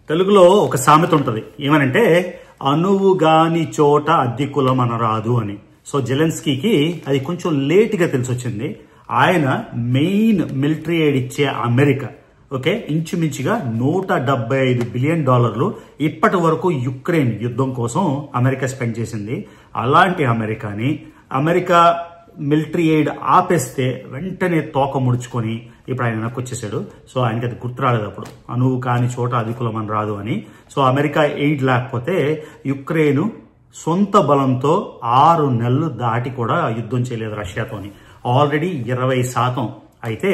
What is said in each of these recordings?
తెలుగులో ఒక సామెత ఉంటది ఏమనంటే అనువు గాని చోట అద్దె కులం అనరాదు అని. సో జెలెన్స్కీకి అది కొంచెం లేట్ గా తెలిసొచ్చింది. ఆయన మెయిన్ మిలిటరీ ఎయిడ్ ఇచ్చే అమెరికా ఓకే ఇంచుమించుగా $175 బిలియన్ ఇప్పటి వరకు యుక్రెయిన్ యుద్ధం కోసం అమెరికా స్పెండ్ చేసింది. అలాంటి అమెరికా మిలిటరీ ఎయిడ్ ఆపేస్తే వెంటనే తోక ముడుచుకొని ఇప్పుడు ఆయన వెనక్కి వచ్చేసాడు. సో ఆయనకి అది గుర్తు రాలేదు అప్పుడు అనువు కాని చోట అధికులం అని రాదు అని. సో అమెరికా ఎయిడ్ లేకపోతే యుక్రెయిన్ సొంత బలంతో 6 నెలలు దాటి కూడా యుద్ధం చేయలేదు రష్యాతోని. ఆల్రెడీ 20% అయితే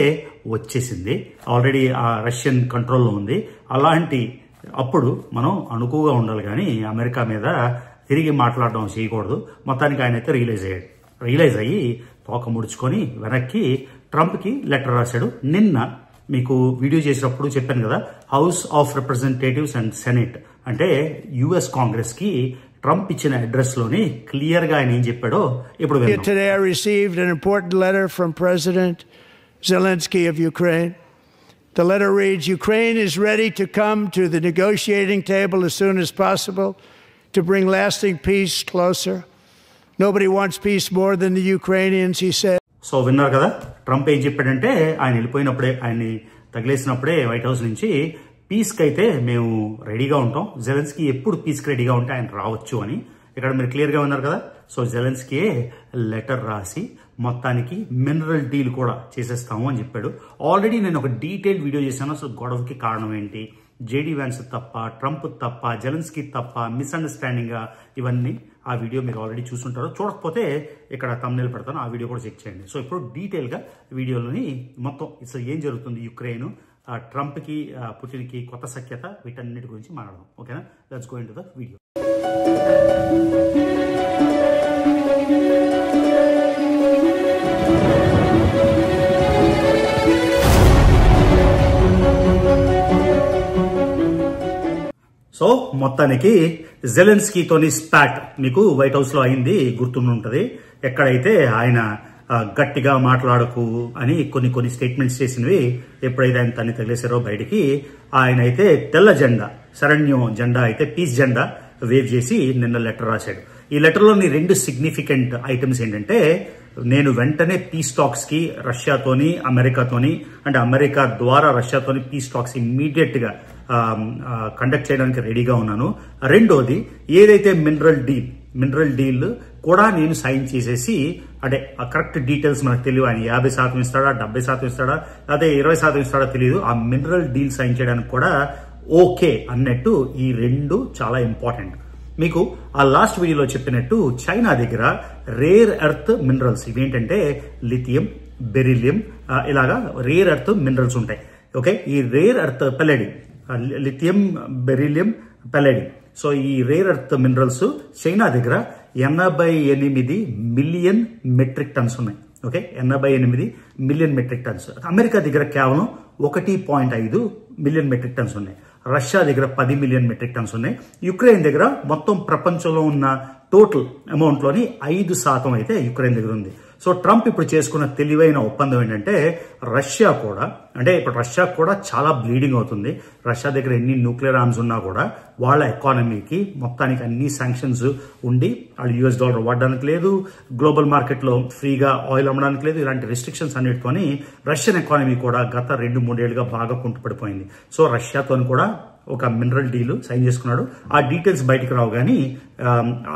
వచ్చేసింది. ఆల్రెడీ ఆ రష్యన్ కంట్రోల్లో ఉంది. అలాంటి అప్పుడు మనం అనుకువగా ఉండాలి కానీ అమెరికా మీద తిరిగి మాట్లాడడం చేయకూడదు. మొత్తానికి ఆయన అయితే రియలైజ్ అయ్యి తోక ముడుచుకొని వెనక్కి ట్రంప్కి లెటర్ రాశాడు. నిన్న మీకు వీడియో చేసినప్పుడు చెప్పాను కదా, house of representatives and senate అంటే యుఎస్ కాంగ్రెస్ కి ట్రంప్ ఇచ్చిన అడ్రస్ లోని క్లియర్ గా ఆయన ఏం చెప్పాడో ఇప్పుడు విందాం. Today I received an important letter from President Zelensky of Ukraine. The letter reads, Ukraine is ready to come to the negotiating table as soon as possible to bring lasting peace closer. Nobody wants peace more than the Ukrainians, he said. So విన్నారు కదా Trump ఏం చెప్పాడంటే ఆయన వెళ్ళిపోయినప్పుడే ఆయన్ని తగిలేసినప్పుడే white house నుంచి పీస్కి అయితే మేము రెడీగా ఉంటాం, జెలెన్స్కీ ఎప్పుడు పీస్కి రెడీగా ఉంటే ఆయన రావచ్చు అని. ఇక్కడ మీరు క్లియర్గా ఉన్నారు కదా. సో జెలెన్స్కీ లెటర్ రాసి మొత్తానికి మినరల్ డీల్ కూడా చేసేస్తాము అని చెప్పాడు. ఆల్రెడీ నేను ఒక డీటెయిల్డ్ వీడియో చేశాను. అసలు గొడవకి కారణం ఏంటి, జేడీ వ్యాన్స్ తప్ప, ట్రంప్ తప్ప, జెలెన్స్కీ తప్ప, మిస్అండర్స్టాండింగ్ ఇవన్నీ ఆ వీడియో మీరు ఆల్రెడీ చూసుంటారు. చూడకపోతే ఇక్కడ తమ్నెయిల్ పెడతాను, ఆ వీడియో కూడా చెక్ చేయండి. సో ఇప్పుడు డీటెయిల్గా వీడియోలోని మొత్తం అసలు ఏం జరుగుతుంది, యుక్రెయిన్ ట్రంప్కి పుటిన్కి కొత్త సఖ్యత, వీటన్నిటి గురించి మాట్లాడదాం. ఓకేనా, let's go into the video. So మొత్తానికి జెలెన్స్కీతోని స్పాట్ మీకు వైట్ హౌస్ లో అయింది గుర్తుంటుంది. ఎక్కడైతే ఆయన గట్టిగా మాట్లాడకు అని కొన్ని స్టేట్మెంట్స్ చేసినవి ఎప్పుడైతే ఆయన తన్ని తగిలేశారో బయటికి, ఆయన అయితే తెల్ల జెండా, శరణ్యం జెండా అయితే పీస్ జెండా వేవ్ చేసి నిన్న లెటర్ రాశాడు. ఈ లెటర్లోని 2 సిగ్నిఫికెంట్ ఐటమ్స్ ఏంటంటే, నేను వెంటనే పీస్ టాక్స్ కి రష్యాతోని అమెరికాతోని అంటే అమెరికా ద్వారా రష్యాతోని పీస్ టాక్స్ ఇమ్మీడియట్ గా కండక్ట్ చేయడానికి రెడీగా ఉన్నాను. రెండోది ఏదైతే మినరల్ డీల్ కూడా నేను సైన్ చేసేసి, అంటే ఆ కరెక్ట్ డీటెయిల్స్ మనకు తెలియదు, ఆయన 50% ఇస్తాడా, 70% ఇస్తాడా, అదే 20% ఇస్తాడా తెలియదు. ఆ మినరల్ డీల్ సైన్ చేయడానికి కూడా ఓకే అన్నట్టు ఈ 2 చాలా ఇంపార్టెంట్. మీకు ఆ లాస్ట్ వీడియోలో చెప్పినట్టు చైనా దగ్గర రేర్ ఎర్త్ మినరల్స్ ఇవేంటంటే లిథియం, బెరిలియం ఇలాగా రేర్ ఎర్త్ మినరల్స్ ఉంటాయి. ఓకే, ఈ rare earth palladium, lithium, beryllium, palladium. So ఈ రేర్ ఎర్త్ మినరల్స్ చైనా దగ్గర 88 మిలియన్ మెట్రిక్ టన్స్ ఉన్నాయి. Okay, 88 million metric tons. America దగ్గర కేవలం 1.5 మిలియన్ మెట్రిక్ టన్స్ ఉన్నాయి. రష్యా దగ్గర 10 మిలియన్ మెట్రిక్ టన్స్ ఉన్నాయి. యుక్రెయిన్ దగ్గర మొత్తం ప్రపంచంలో ఉన్న టోటల్ అమౌంట్ లోని 5% అయితే యుక్రెయిన్ దగ్గర ఉంది. సో ట్రంప్ ఇప్పుడు చేసుకున్న తెలివైన ఒప్పందం ఏంటంటే, రష్యా కూడా చాలా బ్లీడింగ్ అవుతుంది. రష్యా దగ్గర ఎన్ని న్యూక్లియర్ ఆర్మ్స్ ఉన్నా కూడా వాళ్ళ ఎకానమీకి మొత్తానికి అన్ని శాంక్షన్స్ ఉండి వాళ్ళు $US వాడడానికి లేదు, గ్లోబల్ మార్కెట్ లో ఫ్రీగా ఆయిల్ అమ్మడానికి లేదు. ఇలాంటి రెస్ట్రిక్షన్స్ అన్నిటితోని రష్యన్ ఎకానమీ కూడా గత 2-3 ఏళ్లుగా బాగా కుంటుపడిపోయింది. సో రష్యాతో కూడా ఒక మినరల్ డీల్ సైన్ చేసుకున్నాడు. ఆ డీటెయిల్స్ బయటకు రావు కానీ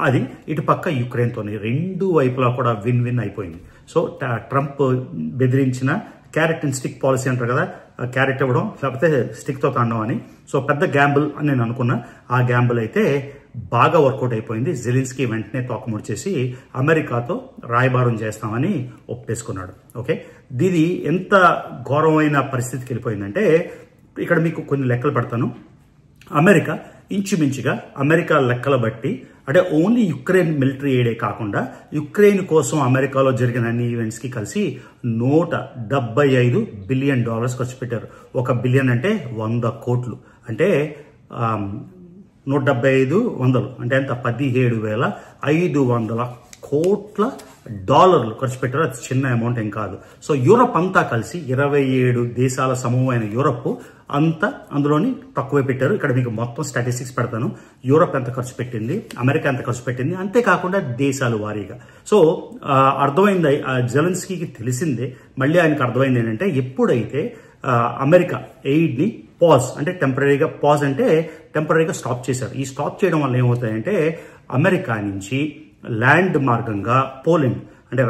అది ఇటు పక్క యుక్రెయిన్ తోని 2 వైపులా కూడా విన్ అయిపోయింది. సో ట్రంప్ బెదిరించిన క్యారెట్ అండ్ స్టిక్ పాలసీ అంటారు కదా, క్యారెట్ ఇవ్వడం లేకపోతే స్టిక్ తో తాండడం అని. సో పెద్ద గ్యాంబుల్ అని నేను అనుకున్నా. ఆ గ్యాంబుల్ అయితే బాగా వర్కౌట్ అయిపోయింది. జెలెన్స్కీ వెంటనే తోకముడిచేసి అమెరికాతో రాయబారం చేస్తామని ఒప్పేసుకున్నాడు. ఓకే, దీది ఎంత ఘోరమైన పరిస్థితికి వెళ్ళిపోయిందంటే, ఇక్కడ మీకు కొన్ని లెక్కలు పెడతాను. అమెరికా ఇంచుమించుగా అమెరికా లెక్కల బట్టి అంటే ఓన్లీ యుక్రెయిన్ మిలిటరీ ఎయిడే కాకుండా యుక్రెయిన్ కోసం అమెరికాలో జరిగిన అన్ని ఈవెంట్స్ కి కలిసి $175 బిలియన్ ఖర్చు పెట్టారు. 1 బిలియన్ అంటే 100 కోట్లు, అంటే 175 100 అంటే ఎంత 17,500 కోట్ల డాలర్లు ఖర్చు పెట్టారు. అది చిన్న అమౌంట్ ఏం కాదు. సో యూరప్ అంతా కలిసి 27 దేశాల సమూహమైన యూరప్ అంతా అందులోని తక్కువే పెట్టారు. ఇక్కడ మీకు మొత్తం స్టాటిస్టిక్స్ పెడతాను. యూరప్ ఎంత ఖర్చు పెట్టింది, అమెరికా ఎంత ఖర్చు పెట్టింది, అంతేకాకుండా దేశాలు వారీగా. సో అర్థమైంది, జెలెన్స్కీకి తెలిసిందే. మళ్ళీ ఆయనకు అర్థమైంది ఏంటంటే, ఎప్పుడైతే అమెరికా ఎయిడ్ ని పాజ్ అంటే టెంపరీగా పాజ్ అంటే టెంపరీగా స్టాప్ చేశారు. ఈ స్టాప్ చేయడం వల్ల ఏమవుతాయంటే, అమెరికా నుంచి ల్యాండ్ మార్గంగా పోలాండ్ అంటే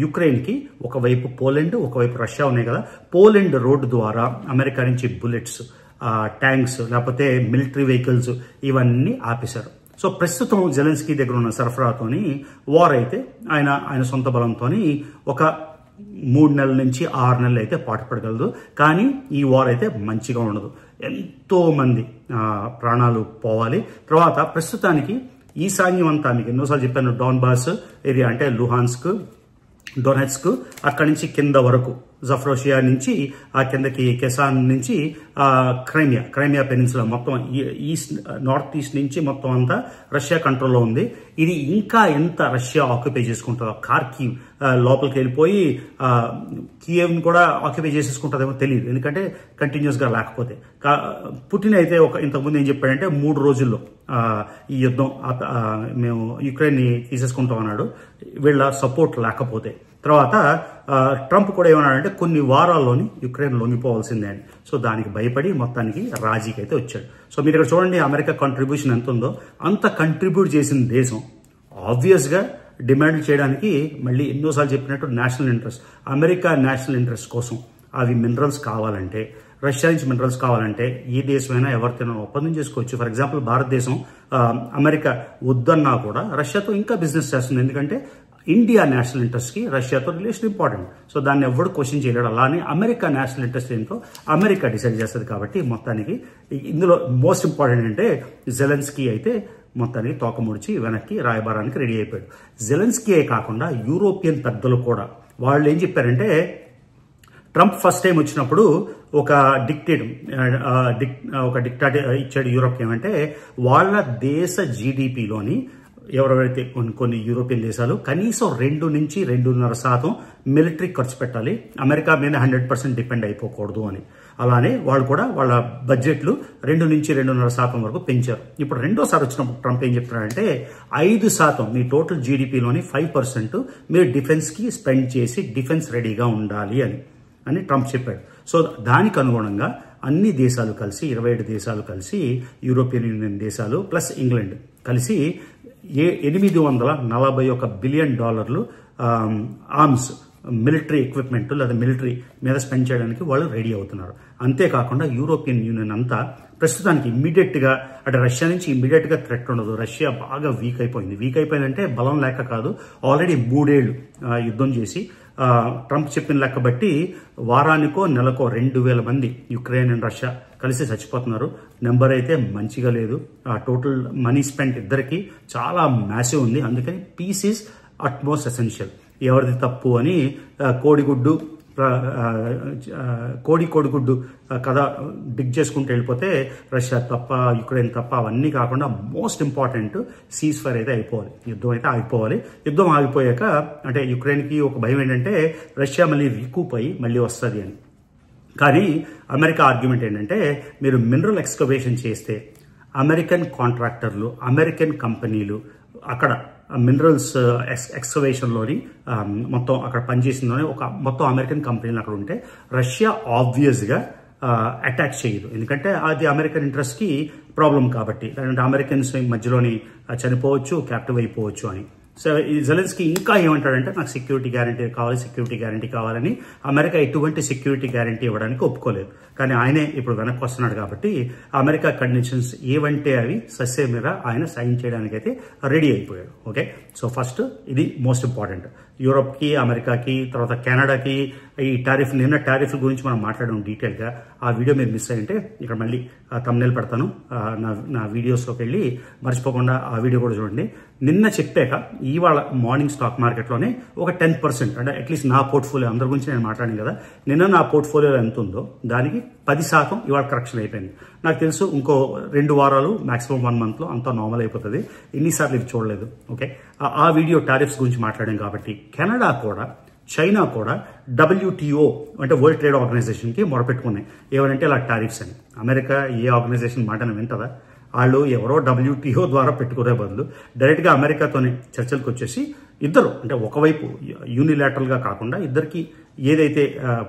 యుక్రెయిన్ కి ఒకవైపు పోలాండ్ ఒకవైపు రష్యా ఉన్నాయి కదా, పోలాండ్ రోడ్డు ద్వారా అమెరికా నుంచి బుల్లెట్స్, ట్యాంక్స్ లేకపోతే మిలిటరీ వెహికల్స్ ఇవన్నీ ఆపేశారు. సో ప్రస్తుతం జెలెన్స్కీ దగ్గర ఉన్న సరఫరాతోని వార్ అయితే ఆయన సొంత బలంతోని ఒక 3 నెలల నుంచి 6 నెలలు అయితే పాటుపడగలదు. కానీ ఈ వార్ అయితే మంచిగా ఉండదు. ఎంతో మంది ప్రాణాలు పోవాలి. తర్వాత ప్రస్తుతానికి ఈశాన్యం అంతా మీకు ఎన్నోసార్లు చెప్పాను, డాన్బాస్ ఏరియా అంటే లుహాన్స్క్, డొనెట్స్క్, అక్కడి నుంచి కింద వరకు జఫ్రోషియా నుంచి ఆ కిందకి కెసాన్ నుంచి క్రైమియా పెనిన్సులా మొత్తం నార్త్ ఈస్ట్ నుంచి మొత్తం అంతా రష్యా కంట్రోల్లో ఉంది. ఇది ఇంకా ఎంత రష్యా ఆక్యుపై చేసుకుంటుందో, కార్కివ్ లోపలికి వెళ్ళిపోయి కియేవ్ని కూడా ఆక్యుపై చేసేసుకుంటుందేమో తెలియదు, ఎందుకంటే కంటిన్యూస్ గా లేకపోతే. పుటిన్ అయితే ఇంతకుముందు ఏం చెప్పాడంటే 3 రోజుల్లో ఈ యుద్ధం మేము యుక్రెయిన్ ని తీసేసుకుంటాం అన్నాడు, వీళ్ళ సపోర్ట్ లేకపోతే. తర్వాత ట్రంప్ కూడా ఏమన్నాడంటే కొన్ని వారాల్లోని యుక్రెయిన్ లొంగిపోవాల్సిందే అని. సో దానికి భయపడి మొత్తానికి రాజీకి అయితే వచ్చాడు. సో మీరు ఇక్కడ చూడండి, అమెరికా కంట్రిబ్యూషన్ ఎంత ఉందో. అంత కంట్రిబ్యూట్ చేసిన దేశం ఆబ్వియస్ గా డిమాండ్ చేయడానికి మళ్ళీ ఎన్నోసార్లు చెప్పినట్టు national interest, America national interest కోసం అవి మినరల్స్ కావాలంటే, రష్యా నుంచి మినరల్స్ కావాలంటే ఏ దేశమైనా ఎవరితోనైనా ఒప్పందం చేసుకోవచ్చు. ఫర్ ఎగ్జాంపుల్ భారతదేశం అమెరికా వద్దన్నా కూడా రష్యాతో ఇంకా బిజినెస్ చేస్తుంది, ఎందుకంటే ఇండియా నేషనల్ ఇంట్రెస్ట్ కి రష్యాతో రిలేషన్ ఇంపార్టెంట్. సో దాన్ని ఎవరు క్వశ్చన్ చేయలేడు. అలానే అమెరికా నేషనల్ ఇంట్రెస్ట్ ఏంటో అమెరికా డిసైడ్ చేస్తుంది. కాబట్టి మొత్తానికి ఇందులో మోస్ట్ ఇంపార్టెంట్ అంటే జెలెన్స్కీ అయితే మొత్తానికి తోక ముడిచి వెనక్కి రాయబారానికి రెడీ అయిపోయాడు. జెలెన్స్కీ కాకుండా యూరోపియన్ పెద్దలు కూడా వాళ్ళు ఏం చెప్పారంటే, ట్రంప్ ఫస్ట్ టైం వచ్చినప్పుడు ఒక డిక్టాట్ ఇచ్చాడు యూరోప్. ఏమంటే వాళ్ళ దేశ జీడిపిలోని ఎవరెవరైతే కొన్ని యూరోపియన్ దేశాలు కనీసం 2 నుంచి 2.5% మిలిటరీ ఖర్చు పెట్టాలి, అమెరికా మీద 100% డిపెండ్ అయిపోకూడదు అని. అలానే వాళ్ళు కూడా వాళ్ళ బడ్జెట్లు 2 నుంచి 2.5% వరకు పెంచారు. ఇప్పుడు రెండోసారి వచ్చినప్పుడు ట్రంప్ ఏం చెప్తున్నాడంటే 5% మీ టోటల్ జీడిపిలోని 5% మీరు డిఫెన్స్ కి స్పెండ్ చేసి డిఫెన్స్ రెడీగా ఉండాలి అని ట్రంప్ చెప్పాడు. సో దానికి అనుగుణంగా అన్ని దేశాలు కలిసి 27 దేశాలు కలిసి యూరోపియన్ యూనియన్ దేశాలు ప్లస్ ఇంగ్లాండ్ కలిసి $841 బిలియన్ ఆర్మ్స్ మిలిటరీ ఎక్విప్మెంట్ లేదా మిలిటరీ మీద స్పెండ్ చేయడానికి వాళ్ళు రెడీ అవుతున్నారు. అంతేకాకుండా యూరోపియన్ యూనియన్ అంతా ప్రస్తుతానికి ఇమ్మీడియట్ గా అంటే రష్యా నుంచి ఇమ్మీడియట్ గా థ్రెట్ ఉండదు. రష్యా బాగా వీక్ అయిపోయిందంటే బలం లేక కాదు, ఆల్రెడీ 3 ఏళ్లు యుద్ధం చేసి ట్రంప్ చెప్పిన లెక్క బట్టి వారానికో నెలకో 2,000 మంది యుక్రెయిన్ అండ్ రష్యా కలిసి చచ్చిపోతున్నారు. నెంబర్ అయితే మంచిగా లేదు. టోటల్ మనీ స్పెండ్ ఇద్దరికి చాలా మ్యాసివ్ ఉంది. అందుకని పీస్ ఈజ్ అట్మోస్ట్ ఎసెన్షియల్. ఎవరిది తప్పు అని కోడిగుడ్డు కథ డిగ్ చేసుకుంటూ వెళ్ళిపోతే రష్యా తప్ప, యుక్రెయిన్ తప్ప అవన్నీ కాకుండా మోస్ట్ ఇంపార్టెంట్ సీజ్ ఫైర్ అయితే అయిపోవాలి, యుద్ధం అయితే ఆగిపోవాలి. యుద్ధం ఆగిపోయాక అంటే యుక్రెయిన్కి ఒక భయం ఏంటంటే రష్యా మళ్ళీ రీకూప్ అయ్యి మళ్ళీ వస్తుంది అని. కానీ అమెరికా ఆర్గ్యుమెంట్ ఏంటంటే మీరు మినరల్ ఎక్స్కవేషన్ చేస్తే అమెరికన్ కాంట్రాక్టర్లు, అమెరికన్ కంపెనీలు అక్కడ మినరల్స్ ఎక్స్కవేషన్లోని మొత్తం అక్కడ పనిచేసిందని మొత్తం అమెరికన్ కంపెనీలు అక్కడ ఉంటే రష్యా ఆబ్వియస్గా అటాక్ చేయదు, ఎందుకంటే అది అమెరికన్ ఇంట్రెస్ట్ కి ప్రాబ్లం కాబట్టి. లేదంటే అమెరికన్స్ మధ్యలోని చనిపోవచ్చు, క్యాప్టివ్ అయిపోవచ్చు అని. సో జెలెన్స్కీ ఇంకా ఏమంటాడంటే నాకు సెక్యూరిటీ గ్యారంటీ కావాలని. అమెరికా ఎటువంటి సెక్యూరిటీ గ్యారంటీ ఇవ్వడానికి ఒప్పుకోలేదు. కానీ ఆయనే ఇప్పుడు వెనక్కి వస్తున్నాడు కాబట్టి అమెరికా కండిషన్స్ ఏవంటే అవి సస్య మీద ఆయన సైన్ చేయడానికి అయితే రెడీ అయిపోయాడు. ఓకే, సో ఫస్ట్ ఇది మోస్ట్ ఇంపార్టెంట్. యూరోప్కి, అమెరికాకి, తర్వాత కెనడాకి ఈ నిన్న టారిఫ్ గురించి మనం మాట్లాడడం డీటెయిల్గా. ఆ వీడియో మీరు మిస్ అయ్యింటే ఇక్కడ మళ్ళీ థంబ్నెయిల్ పెడతాను, నా వీడియోస్లోకి వెళ్ళి మర్చిపోకుండా ఆ వీడియో కూడా చూడండి. నిన్న చెప్పాక ఇవాళ మార్నింగ్ స్టాక్ మార్కెట్లోనే ఒక 10% అంటే అట్లీస్ట్ నా పోర్ట్ఫోలియో, అందరి గురించి నేను మాట్లాడాను కదా, నిన్న నా పోర్ట్ఫోలియో ఎంత ఉందో దానికి 10% ఇవాళ కరెక్షన్ అయిపోయింది. నాకు తెలుసు ఇంకో 2 వారాలు మాక్సిమం 1 month లో అంతా నార్మల్ అయిపోతుంది. ఎన్నిసార్లు ఇది చూడలేదు. ఓకే, ఆ వీడియో టారిఫ్స్ గురించి మాట్లాడాం కాబట్టి కెనడా కూడా చైనా కూడా WTO అంటే వరల్డ్ ట్రేడ్ ఆర్గనైజేషన్కి మొరపెట్టుకున్నాయి. ఏమనంటే ఇలా టారిఫ్స్ అని. అమెరికా ఏ ఆర్గనైజేషన్ మాటను వింటదా? వాళ్ళు ఎవరో WTO ద్వారా పెట్టుకునే బదులు డైరెక్ట్గా అమెరికాతోనే చర్చలకు వచ్చేసి ఇద్దరు అంటే ఒకవైపు యూనిలాటరల్గా కాకుండా ఇద్దరికి ఏదైతే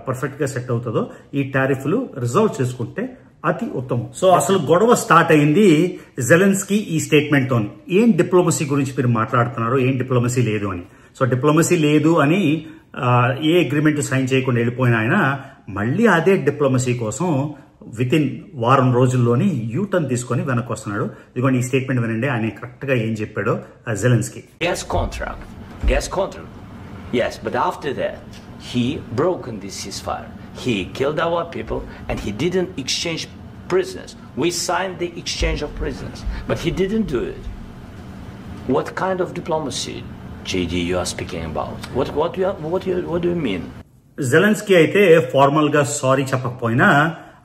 పర్ఫెక్ట్గా సెట్ అవుతుందో ఈ టారిఫ్లు రిజాల్వ్ చేసుకుంటే అతి ఉత్తమం. సో అసలు గొడవ స్టార్ట్ అయింది జెలెన్స్కీ ఈ స్టేట్మెంట్ తోని. ఏం డిప్లొమసీ గురించి మీరు మాట్లాడుతున్నారు, ఏం డిప్లొమసీ లేదు అని. సో డిప్లొమసీ లేదు అని ఏ అగ్రిమెంట్ సైన్ చేయకుండా వెళ్ళిపోయిన ఆయన మళ్ళీ అదే డిప్లొమసీ కోసం వితిన్ వారం రోజుల్లోని యూటర్న్ తీసుకొని వెనక్కి వస్తున్నాడు. ఇదిగోండి ఈ స్టేట్మెంట్ వినండి, ఆయన కరెక్ట్ గా ఏం చెప్పాడో Zelensky. Gas contract. Yes, but after that, he broken this ceasefire. He killed our people and he didn't exchange prisoners. We signed the exchange of prisoners, but he didn't do it. What kind of diplomacy, JD, you are speaking about? What do you mean? Zelensky అయితే formal గా sorry చెప్పకపోయినా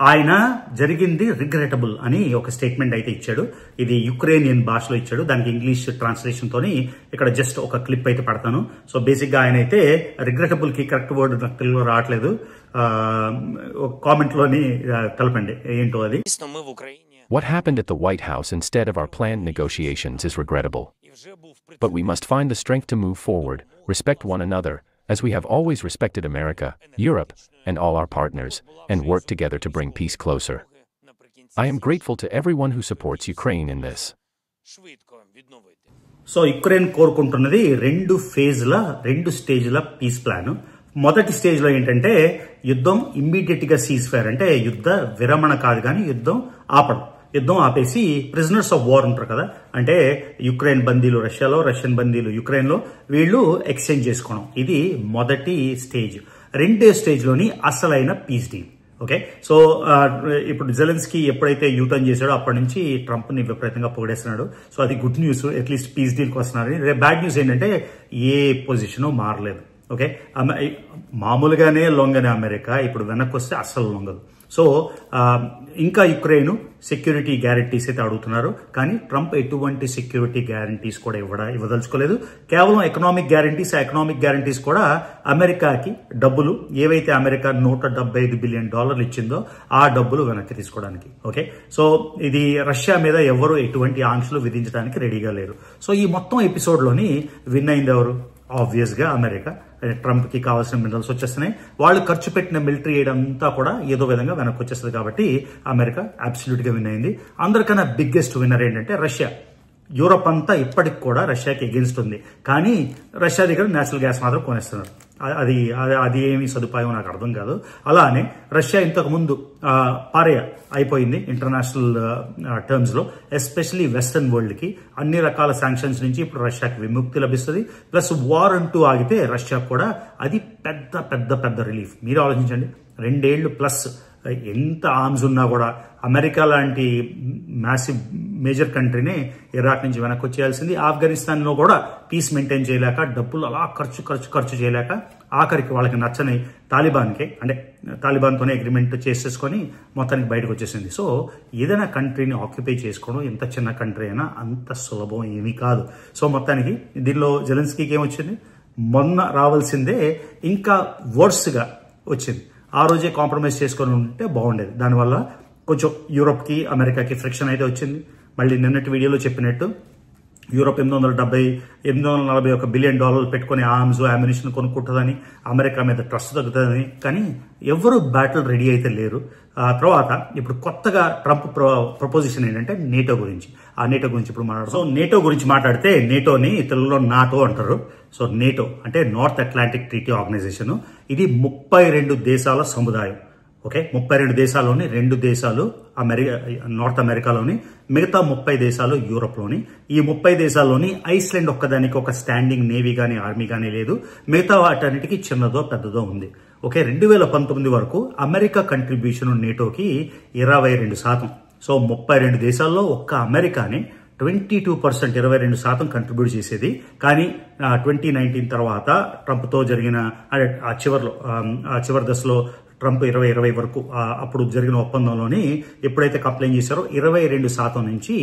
ఆయన జరిగింది regrettable అని ఒక statement అయితే ఇచ్చాడు. ఇది యుక్రేనియన్ భాషలో ఇచ్చాడు. దానికి ఇంగ్లీష్ ట్రాన్స్లేషన్ తోని ఇక్కడ జస్ట్ ఒక క్లిప్ అయితే పడతాను. సో బేసిక్ గా ఆయన అయితే రిగ్రెటబుల్ కి కరెక్ట్ వర్డ్ నాకు తెలుగులో రావట్లేదు, కామెంట్ లోని తెలపండి ఏంటో అది. What happened at the White House instead of our planned negotiations is regrettable. But we must find the strength to move forward, respect one another, as we have always respected America, Europe, and all our partners, and work together to bring peace closer. I am grateful to everyone who supports Ukraine in this. So Ukraine కోరుకుంటున్నది 2 స్టేజ్ల peace plan. మొదటి stage లో ఏంటంటే యుద్ధం immediate గా cease fire అంటే యుద్ధ విరమణ కాదు కానీ యుద్ధం ఆపడం. యుద్ధం ఆపేసి ప్రిజనర్స్ ఆఫ్ వార్ ఉంటారు కదా, అంటే యుక్రెయిన్ బందీలు రష్యాలో, రష్యన్ బందీలు యుక్రెయిన్ లో, వీళ్ళు ఎక్స్చేంజ్ చేసుకోవడం. ఇది మొదటి స్టేజ్. 2వ స్టేజ్ లోని అసలైన పీస్ డీల్. ఓకే, సో ఇప్పుడు జెలెన్స్కీ ఎప్పుడైతే యూటర్న్ చేశాడో అప్పటి నుంచి ట్రంప్ ని విపరీతంగా పొగిడేస్తున్నాడు. సో అది గుడ్ న్యూస్, అట్లీస్ట్ పీస్ డీల్కి వస్తున్నారు. బ్యాడ్ న్యూస్ ఏంటంటే ఏ పొజిషన్ మారలేదు. ఓకే, మామూలుగానే లొంగని అమెరికా ఇప్పుడు వెనక్కి వస్తే అస్సలు లొంగదు. సో ఇంకా యుక్రెయిన్ సెక్యూరిటీ గ్యారంటీస్ అయితే అడుగుతున్నారు, కానీ ట్రంప్ ఎటువంటి సెక్యూరిటీ గ్యారంటీస్ కూడా ఇవ్వదలుచుకోలేదు. కేవలం ఎకనామిక్ గ్యారంటీస్. ఆ ఎకనామిక్ గ్యారంటీస్ కూడా అమెరికాకి డబ్బులు ఏవైతే అమెరికా $175 బిలియన్ ఇచ్చిందో ఆ డబ్బులు వెనక్కి తీసుకోవడానికి. ఓకే, సో ఇది రష్యా మీద ఎవరు ఎటువంటి ఆంక్షలు విధించడానికి రెడీగా లేరు. సో ఈ మొత్తం ఎపిసోడ్ లోని విన్ అయింది ఎవరు? ఆబ్వియస్ గా అమెరికా. ట్రంప్ కి కావాల్సిన మినరల్స్ వచ్చేస్తున్నాయి. వాళ్ళు ఖర్చు పెట్టిన మిలిటరీ ఎయిడ్ అంతా కూడా ఏదో విధంగా వెనక్కి వచ్చేస్తుంది కాబట్టి అమెరికా అబ్సల్యూట్ గా విన్ అయింది. అందరికన్నా బిగ్గెస్ట్ విన్నర్ ఏంటంటే రష్యా. యూరోప్ అంతా ఇప్పటికి కూడా రష్యాకి ఎగెన్స్ట్ ఉంది, కానీ రష్యా దగ్గర నేచురల్ గ్యాస్ మాత్రం కొనేస్తున్నారు. అది ఏమి సదుపాయం నాకు అర్థం కాదు. అలానే రష్యా ఇంతకు ముందు పారే అయిపోయింది ఇంటర్నేషనల్ టర్మ్స్ లో, ఎస్పెషలీ వెస్టర్న్ వరల్డ్ కి అన్ని రకాల శాంక్షన్స్ నుంచి ఇప్పుడు రష్యాకి విముక్తి లభిస్తుంది. ప్లస్ వార్ అంటూ ఆగితే రష్యా కూడా అది పెద్ద పెద్ద పెద్ద రిలీఫ్. మీరు ఆలోచించండి, 2 ఏళ్లు ప్లస్ ఎంత ఆర్మ్స్ ఉన్నా కూడా అమెరికా లాంటి మ్యాసివ్ మేజర్ కంట్రీనే ఇరాక్ నుంచి వెనక్కి వచ్చేయాల్సింది. ఆఫ్ఘనిస్తాన్ లో కూడా పీస్ మెయింటైన్ చేయలేక, డబ్బులు అలా ఖర్చు చేయలేక ఆఖరికి వాళ్ళకి నచ్చని తాలిబాన్కే, అంటే తాలిబాన్తోనే అగ్రిమెంట్ చేసేసుకొని మొత్తానికి బయటకు వచ్చేసింది. సో ఏదైనా కంట్రీని ఆక్యుపై చేసుకోవడం ఎంత చిన్న కంట్రీ అయినా అంత సులభం ఏమీ కాదు. సో మొత్తానికి దీనిలో జెలెన్స్కీకి ఏమొచ్చింది? మొన్న రావాల్సిందే ఇంకా వర్స్ గా వచ్చింది. ఆ రోజే కాంప్రమైజ్ చేసుకొని ఉంటే బాగుండేది. దానివల్ల కొంచెం యూరోప్కి అమెరికాకి ఫ్రిక్షన్ అయితే వచ్చింది. మళ్ళీ నిన్నటి వీడియోలో చెప్పినట్టు యూరోప్ $841 బిలియన్ పెట్టుకుని ఆర్మ్స్ అమ్యునిషన్ కొనుక్కుంటుందని, అమెరికా మీద ట్రస్ట్ తగ్గుతుందని, కానీ ఎవరు బ్యాటిల్ రెడీ అయితే లేరు. ఆ తర్వాత ఇప్పుడు కొత్తగా ట్రంప్ ప్రపోజిషన్ ఏంటంటే నేటో గురించి. ఆ నేటో గురించి ఇప్పుడు మాట్లాడతాం. సో నేటో గురించి మాట్లాడితే నేటోని తెలుగులో నాటో అంటారు. సో నేటో అంటే నార్త్ అట్లాంటిక్ ట్రీటీ ఆర్గనైజేషన్. ఇది 32 దేశాల సముదాయం. ఓకే, 32 దేశాల్లోని 2 దేశాలు నార్త్ అమెరికాలోని, మిగతా 30 దేశాలు యూరోప్ లోని. ఈ 30 దేశాల్లోని ఐస్లాండ్ ఒక్కదానికి ఒక స్టాండింగ్ నేవీ గానీ ఆర్మీ గానీ లేదు. మిగతా వాటన్నిటికీ చిన్నదో పెద్దదో ఉంది. ఓకే, 2019 వరకు అమెరికా కంట్రిబ్యూషన్ నేటోకి 22%. సో 32 దేశాల్లో ఒక్క అమెరికాని 22%, 22% కంట్రిబ్యూట్ చేసేది. కానీ 2019 తర్వాత ట్రంప్తో జరిగిన ఆ చివరి దశలో ట్రంప్ 2020 వరకు అప్పుడు జరిగిన ఒప్పందంలోని ఎప్పుడైతే కంప్లైంట్ చేశారో 22% నుంచి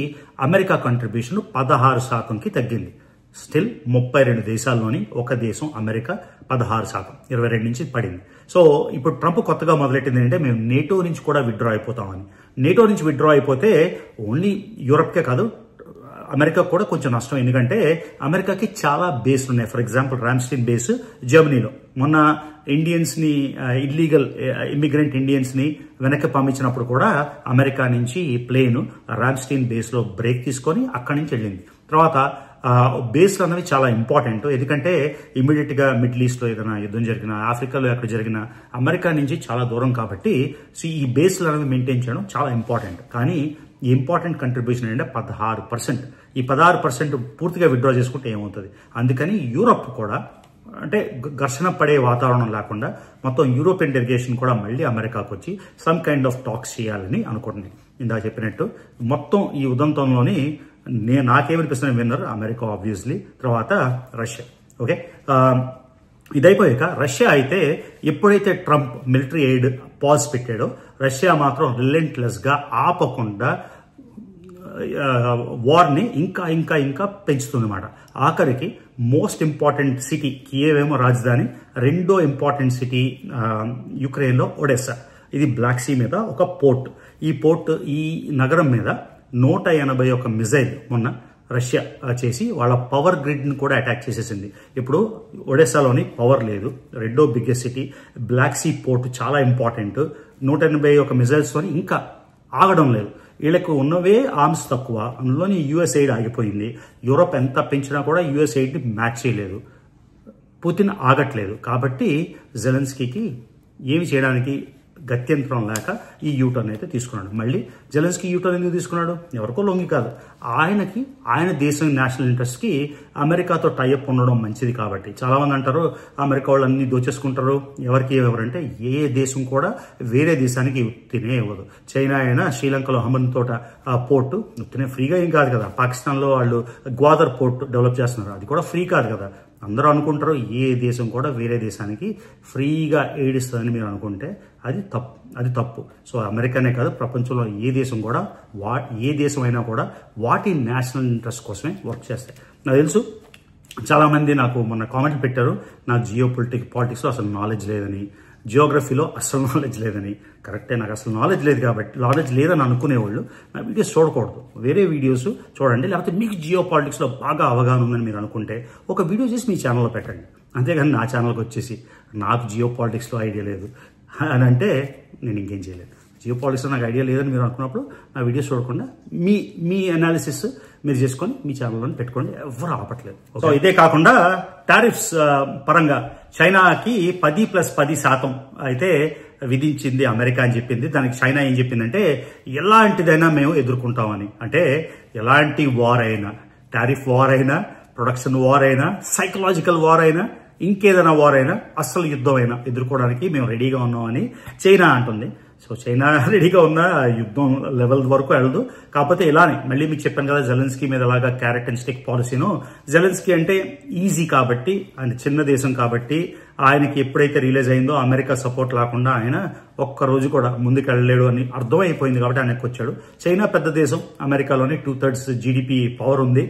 అమెరికా కంట్రిబ్యూషన్ 16%కి తగ్గింది. స్టిల్ 32 దేశాల్లోని ఒక దేశం అమెరికా 16%, 22 నుంచి పడింది. సో ఇప్పుడు ట్రంప్ కొత్తగా మొదలెట్టింది ఏంటంటే మేము నేటో నుంచి కూడా విత్డ్రా అయిపోతామని. నేటో నుంచి విత్డ్రా అయిపోతే ఓన్లీ యూరప్కే కాదు అమెరికా కూడా కొంచెం నష్టం. ఎందుకంటే అమెరికాకి చాలా బేస్లు ఉన్నాయి. ఫర్ ఎగ్జాంపుల్ రామ్స్టీన్ బేస్ జర్మనీలో. మొన్న ఇండియన్స్ ని ఇల్లీగల్ ఇమిగ్రెంట్ ఇండియన్స్ ని వెనక్కి పంపించినప్పుడు కూడా అమెరికా నుంచి ప్లేన్ రామ్స్టీన్ బేస్ లో బ్రేక్ తీసుకొని అక్కడి నుంచి వెళ్ళింది. తర్వాత బేస్లు అనేవి చాలా ఇంపార్టెంట్. ఎందుకంటే ఇమీడియట్ గా మిడిల్ ఈస్ట్ లో ఏదైనా యుద్ధం జరిగినా, ఆఫ్రికాలో ఎక్కడ జరిగినా అమెరికా నుంచి చాలా దూరం కాబట్టి సో ఈ బేస్లు అనేవి మెయింటైన్ చేయడం చాలా ఇంపార్టెంట్. కానీ ఈ ఇంపార్టెంట్ కంట్రిబ్యూషన్ ఏంటంటే 16%. ఈ 16% పూర్తిగా విత్డ్రా చేసుకుంటే ఏమవుతుంది? అందుకని యూరప్ కూడా అంటే ఘర్షణ పడే వాతావరణం లేకుండా మొత్తం యూరోపియన్ డెలిగేషన్ కూడా మళ్ళీ అమెరికాకు వచ్చి సమ్ కైండ్ ఆఫ్ టాక్స్ చేయాలని అనుకుంటుంది. ఇందాక చెప్పినట్టు మొత్తం ఈ ఉదంతంలోని నాకేమనిపిస్తుంది విన్నర్ అమెరికా ఆబ్వియస్లీ, తర్వాత రష్యా. ఓకే, ఇదైపోయాక రష్యా అయితే ఎప్పుడైతే ట్రంప్ మిలిటరీ ఎయిడ్ పాజ్ పెట్టాడో రష్యా మాత్రం రిలెంట్లెస్ గా ఆపకుండా వార్ ని ఇంకా ఇంకా ఇంకా పెంచుతుంది అన్నమాట. ఆఖరికి మోస్ట్ ఇంపార్టెంట్ సిటీ కియేవ్ ఏమో రాజధాని, రెండో ఇంపార్టెంట్ సిటీ యుక్రెయిన్ లో ఒడెస్సా. ఇది బ్లాక్ సీ మీద ఒక పోర్ట్. ఈ పోర్ట్ ఈ నగరం మీద 181 మిజైల్ మొన్న రష్యా చేసి వాళ్ళ పవర్ గ్రిడ్ ని కూడా అటాక్ చేసేసింది. ఇప్పుడు ఒడెస్సాలోని పవర్ లేదు. రెండో biggest city, black sea port చాలా ఇంపార్టెంట్. 181 మిజైల్స్ తోని ఇంకా ఆగడం లేదు. వీళ్ళకు ఉన్నవే ఆర్మ్స్ తక్కువ, అందులోని యుఎస్ ఎయిడ్ ఆగిపోయింది. యూరోప్ ఎంత పెంచినా కూడా యుఎస్ ఎయిడ్ ని మ్యాచ్ చేయలేదు. పుతిన్ ఆగట్లేదు. కాబట్టి జెలెన్స్కీకి ఏమి చేయడానికి గత్యంతరం లేక ఈ యూటర్న్ అయితే తీసుకున్నాడు. మళ్ళీ జెలెన్స్కీ యూటర్న్ ఎందుకు తీసుకున్నాడు? ఎవరికో లొంగి కాదు, ఆయనకి ఆయన దేశం నేషనల్ ఇంట్రెస్ట్ కి అమెరికాతో టైఅప్ ఉండడం మంచిది కాబట్టి. చాలా మంది అంటారు అమెరికా వాళ్ళు అన్ని దోచేసుకుంటారు, ఎవరికి ఎవరంటే ఏ దేశం కూడా వేరే దేశానికి ఉత్తినే ఇవ్వదు. చైనా అయినా శ్రీలంకలో హమన్ తోట పోర్టు ఉత్తినే ఫ్రీగా ఏం కాదు కదా. పాకిస్తాన్ లో వాళ్ళు గ్వాదర్ పోర్ట్ డెవలప్ చేస్తున్నారు, అది కూడా ఫ్రీ కాదు కదా. అందరూ అనుకుంటారు ఏ దేశం కూడా వేరే దేశానికి ఫ్రీగా ఎయిడ్ ఇస్తుందని మీరు అనుకుంటే అది తప్పు. సో అమెరికానే కాదు, ప్రపంచంలో ఏ దేశం కూడా ఏ దేశం అయినా కూడా వాటి నేషనల్ ఇంట్రెస్ట్ కోసమే వర్క్ చేస్తాయి. నాకు తెలుసు చాలా మంది నాకు మొన్న కామెంట్ పెట్టారు నాకు పాలిటిక్స్ లో అసలు నాలెడ్జ్ లేదని, జియోగ్రఫీలో అసలు నాలెడ్జ్ లేదని. కరెక్టే, నాకు అసలు నాలెడ్జ్ లేదు కాబట్టి నాలెడ్జ్ లేదని అనుకునేవాళ్ళు నా వీడియోస్ చూడకూడదు, వేరే వీడియోస్ చూడండి. లేకపోతే మీకు పాలిటిక్స్ లో బాగా అవగాహన ఉందని మీరు అనుకుంటే ఒక వీడియో చేసి మీ ఛానల్లో పెట్టండి. అంతేగాని నా ఛానల్కి వచ్చేసి నాకు పాలిటిక్స్ లో ఐడియా లేదు అని అంటే నేను ఇంకేం చేయలేదు. పాలిటిక్స్ లో నాకు ఐడియా లేదని మీరు అనుకున్నప్పుడు నా వీడియోస్ చూడకుండా మీ అనాలిసిస్ మీరు చేసుకొని మీ ఛానల్లో పెట్టుకోండి, ఎవరు ఆపట్లేదు. సో ఇదే కాకుండా టారిఫ్స్ పరంగా చైనాకి 10+10% అయితే విధించింది అమెరికా అని చెప్పింది. దానికి చైనా ఏం చెప్పిందంటే ఎలాంటిదైనా మేము ఎదుర్కొంటామని. అంటే ఎలాంటి వార్ అయినా, టారిఫ్ వార్ అయినా, ప్రొడక్షన్ వార్ అయినా, సైకలాజికల్ వార్ అయినా, ఇంకేదైనా వార్ అయినా, అస్సలు యుద్ధం అయినా ఎదుర్కోవడానికి మేము రెడీగా ఉన్నామని చైనా అంటుంది. సో చైనా రెడీగా ఉన్న యుద్ధం లెవెల్ వరకు వెళ్ళదు. కాకపోతే ఇలానే మళ్ళీ మీకు చెప్పాను కదా జెలెన్స్కీ మీద అలాగా క్యారెట్ అండ్ స్టిక్ పాలసీను. జెలెన్స్కీ అంటే ఈజీ కాబట్టి, ఆయన చిన్న దేశం కాబట్టి ఆయనకి ఎప్పుడైతే రిలీజ్ అయిందో అమెరికా సపోర్ట్ లేకుండా ఆయన ఒక్కరోజు కూడా ముందుకు వెళ్ళలేడు అని అర్థమైపోయింది కాబట్టి ఆయనకు వచ్చాడు. చైనా పెద్ద దేశం, అమెరికాలోని 2/3 జీడిపి పవర్ ఉంది.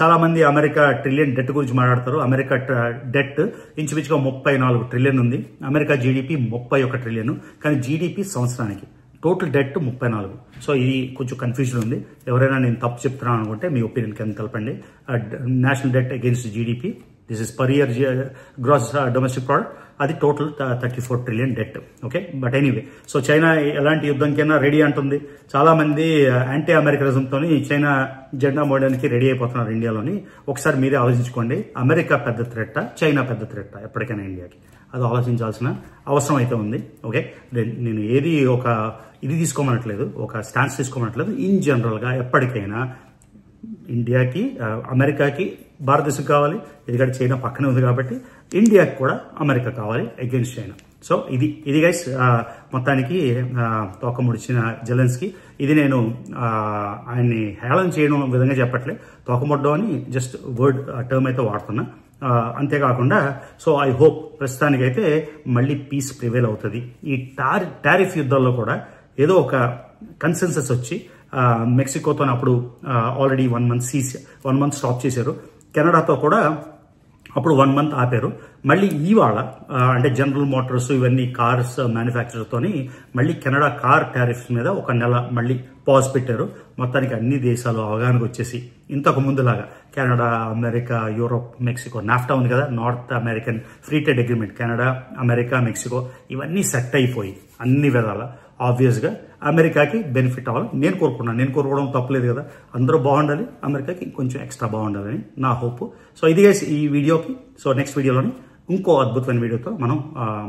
చాలా మంది అమెరికా ట్రిలియన్ డెట్ గురించి మాట్లాడతారు. అమెరికా డెట్ ఇంచుమించుగా 34 ట్రిలియన్ ఉంది. America GDP 31 trillion. కానీ జీడిపి సంవత్సరానికి టోటల్ డెట్ 34. సో ఇది కొంచెం కన్ఫ్యూజన్ ఉంది. ఎవరైనా నేను తప్పు చెప్తున్నాను అనుకుంటే మీ ఒపీనియన్ కింద తెలపండి. National debt against GDP, this is per year gross domestic product, అది total 34 trillion debt. Okay, but anyway, so China ఎలాంటి యుద్ధంకైనా రెడీ అంటుంది. చాలా మంది యాంటీ అమెరికనిజంతో చైనా జెండా మోయడానికి రెడీ అయిపోతున్నారు ఇండియాలోని. ఒకసారి మీరే ఆలోచించుకోండి, అమెరికా పెద్ద థ్రెట్టా, చైనా పెద్ద థ్రెట్టా ఎప్పటికైనా ఇండియాకి? అది ఆలోచించాల్సిన అవసరం అయితే ఉంది. ఓకే, నేను ఏది ఒక ఇది తీసుకోమనట్లేదు, ఒక స్టాన్స్ తీసుకోమనట్లేదు. ఇన్ జనరల్ గా ఎప్పటికైనా ఇండియాకి, అమెరికాకి భారతదేశం కావాలి, ఎందుకంటే చైనా పక్కనే ఉంది కాబట్టి ఇండియాకి కూడా అమెరికా కావాలి అగేన్స్ట్ చైనా. సో ఇది గైస్ మొత్తానికి తోక ముడిచిన జెలెన్స్కీ. ఇది నేను ఆయన్ని హేళన చేయడం విధంగా చెప్పట్లే, తోకముడ్డం అని జస్ట్ వర్డ్ టర్మ్ అయితే వాడుతున్నా. అంతేకాకుండా సో ఐ హోప్ ప్రస్తుతానికైతే మళ్ళీ పీస్ ప్రివేల్ అవుతుంది. ఈ టారిఫ్ యుద్ధాల్లో కూడా ఏదో ఒక కన్సెన్సస్ వచ్చి మెక్సికోతో అప్పుడు ఆల్రెడీ 1 మంత్ స్టాప్ చేశారు. కెనడాతో కూడా అప్పుడు 1 మంత్ ఆపారు. మళ్ళీ ఇవాళ అంటే జనరల్ మోటార్స్ ఇవన్నీ కార్స్ మ్యానుఫ్యాక్చర్తోని మళ్ళీ కెనడా కార్ టారిఫ్స్ మీద 1 నెల మళ్ళీ పాజ్ పెట్టారు. మొత్తానికి అన్ని దేశాలు అవగాహనకు వచ్చేసి ఇంతకు ముందులాగా Canada, America, Europe, Mexico, naphtha ఉంది కదా, north American free trade agreement, Canada, America, Mexico ఇవన్నీ సెట్ అయిపోయి అన్ని విధాల ఆబ్వియస్గా అమెరికాకి బెనిఫిట్ అవ్వాలి నేను కోరుకున్నాను. నేను కోరుకోవడం తప్పలేదు కదా, అందరూ బాగుండాలి, అమెరికాకి కొంచెం ఎక్స్ట్రా బాగుండాలని నా హోప్. సో ఇది ఈ వీడియోకి. సో నెక్స్ట్ వీడియోలోని ఇంకో అద్భుతమైన వీడియోతో మనం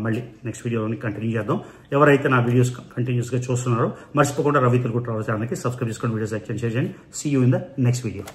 మళ్ళీ నెక్స్ట్ వీడియోలోని కంటిన్యూ చేద్దాం. ఎవరైతే నా వీడియోస్ కంటిన్యూస్గా చూస్తున్నారో మర్చిపోకుండా రవి తెలుగు ట్రావెల్ ఛానల్కి సబ్స్క్రైబ్ చేసుకొని వీడియోస్ లైక్ చేయండి. See you in the next video.